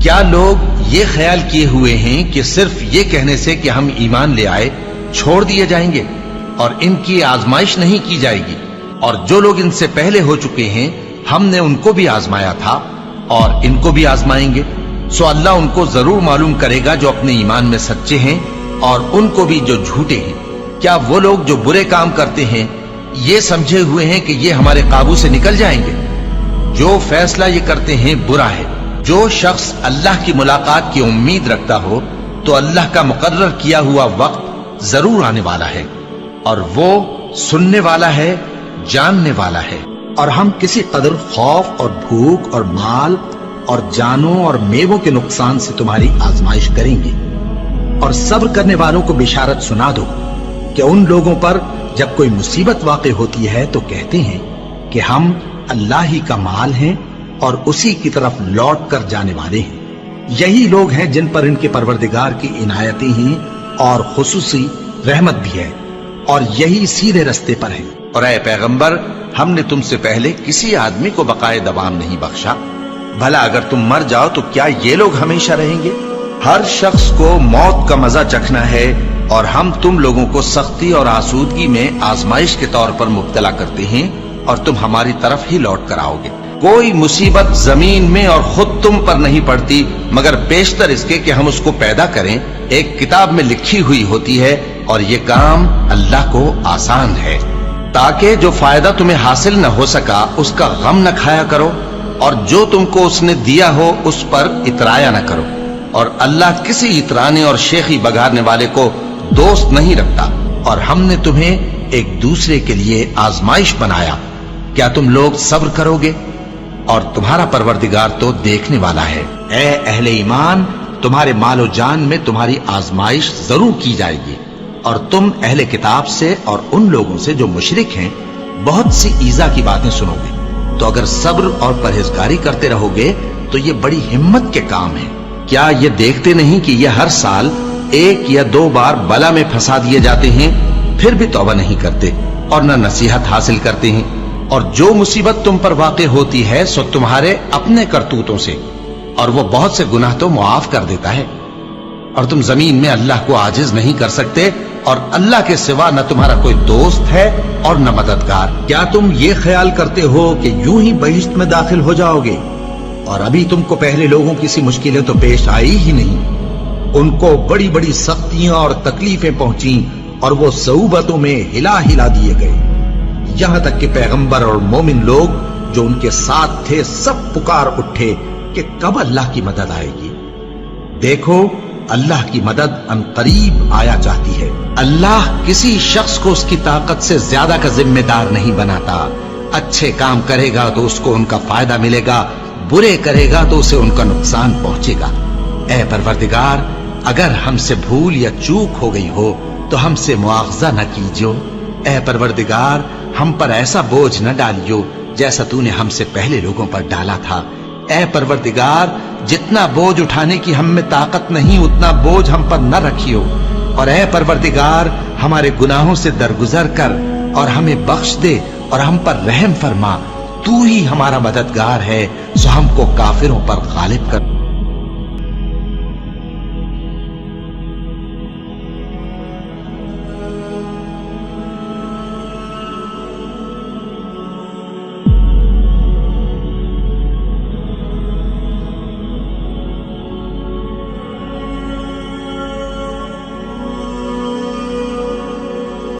کیا لوگ یہ خیال کیے ہوئے ہیں کہ صرف یہ کہنے سے کہ ہم ایمان لے آئے چھوڑ دیے جائیں گے اور ان کی آزمائش نہیں کی جائے گی؟ اور جو لوگ ان سے پہلے ہو چکے ہیں ہم نے ان کو بھی آزمایا تھا اور ان کو بھی آزمائیں گے، سو اللہ ان کو ضرور معلوم کرے گا جو اپنے ایمان میں سچے ہیں اور ان کو بھی جو جھوٹے ہیں۔ کیا وہ لوگ جو برے کام کرتے ہیں یہ سمجھے ہوئے ہیں کہ یہ ہمارے قابو سے نکل جائیں گے؟ جو فیصلہ یہ کرتے ہیں برا ہے۔ جو شخص اللہ کی ملاقات کی امید رکھتا ہو تو اللہ کا مقرر کیا ہوا وقت ضرور آنے والا ہے، اور وہ سننے والا ہے، جاننے والا ہے۔ اور ہم کسی قدر خوف اور بھوک اور مال اور جانوں اور میووں کے نقصان سے تمہاری آزمائش کریں گے، اور صبر کرنے والوں کو بشارت سنا دو کہ ان لوگوں پر جب کوئی مصیبت واقع ہوتی ہے تو کہتے ہیں کہ ہم اللہ ہی کا مال ہیں اور اسی کی طرف لوٹ کر جانے والے ہیں۔ یہی لوگ ہیں جن پر ان کے پروردگار کی عنایتیں ہیں اور خصوصی رحمت بھی ہے، اور یہی سیدھے رستے پر ہیں۔ اور اے پیغمبر، ہم نے تم سے پہلے کسی آدمی کو بقائے دوام نہیں بخشا، بھلا اگر تم مر جاؤ تو کیا یہ لوگ ہمیشہ رہیں گے؟ ہر شخص کو موت کا مزہ چکھنا ہے، اور ہم تم لوگوں کو سختی اور آسودگی میں آزمائش کے طور پر مبتلا کرتے ہیں، اور تم ہماری طرف ہی لوٹ کر آؤ گے۔ کوئی مصیبت زمین میں اور خود تم پر نہیں پڑتی مگر پیشتر اس کے کہ ہم اس کو پیدا کریں ایک کتاب میں لکھی ہوئی ہوتی ہے، اور یہ کام اللہ کو آسان ہے، تاکہ جو فائدہ تمہیں حاصل نہ ہو سکا اس کا غم نہ کھایا کرو، اور جو تم کو اس نے دیا ہو اس پر اترایا نہ کرو۔ اور اللہ کسی اترانے اور شیخی بگارنے والے کو دوست نہیں رکھتا۔ اور ہم نے تمہیں ایک دوسرے کے لیے آزمائش بنایا، کیا تم لوگ صبر کرو گے؟ اور تمہارا پروردگار تو دیکھنے والا ہے۔ اے اہل ایمان، تمہارے مال و جان میں تمہاری آزمائش ضرور کی جائے گی، اور تم اہل کتاب سے اور ان لوگوں سے جو مشرک ہیں بہت سی ایذا کی باتیں سنو گے، تو اگر صبر اور پرہیزگاری کرتے رہو گے تو یہ بڑی ہمت کے کام ہے۔ کیا یہ دیکھتے نہیں کہ یہ ہر سال 1 یا 2 بار بلا میں پھنسا دیے جاتے ہیں، پھر بھی توبہ نہیں کرتے اور نہ نصیحت حاصل کرتے ہیں؟ اور جو مصیبت تم پر واقع ہوتی ہے سو تمہارے اپنے کرتوتوں سے، اور وہ بہت سے گناہ تو معاف کر دیتا ہے۔ اور تم زمین میں اللہ کو عاجز نہیں کر سکتے، اور اللہ کے سوا نہ تمہارا کوئی دوست ہے اور نہ مددگار۔ کیا تم یہ خیال کرتے ہو کہ یوں ہی بہشت میں داخل ہو جاؤ گے؟ اور ابھی تم کو پہلے لوگوں کی سی مشکلیں تو پیش آئی ہی نہیں۔ ان کو بڑی بڑی سختیاں اور تکلیفیں پہنچیں، اور وہ صعوبتوں میں ہلا ہلا دیے گئے، یہاں تک کہ پیغمبر اور مومن لوگ جو ان کے ساتھ تھے سب پکار اٹھے کہ کب اللہ کی مدد آئے گی۔ دیکھو، اللہ کی مدد ان قریب آیا چاہتی ہے۔ اللہ کسی شخص کو اس کی طاقت سے زیادہ کا ذمہ دار نہیں بناتا۔ اچھے کام کرے گا تو اس کو ان کا فائدہ ملے گا، برے کرے گا تو اسے ان کا نقصان پہنچے گا۔ اے پروردگار، اگر ہم سے بھول یا چوک ہو گئی ہو تو ہم سے مواخذہ نہ کیجو۔ اے پروردگار، ہم پر ایسا بوجھ نہ ڈالیو جیسا تو نے ہم سے پہلے لوگوں پر ڈالا تھا۔ اے پروردگار، جتنا بوجھ اٹھانے کی ہم میں طاقت نہیں اتنا بوجھ ہم پر نہ رکھیو، اور اے پروردگار، ہمارے گناہوں سے درگزر کر اور ہمیں بخش دے اور ہم پر رحم فرما۔ تو ہی ہمارا مددگار ہے، سو ہم کو کافروں پر غالب کر۔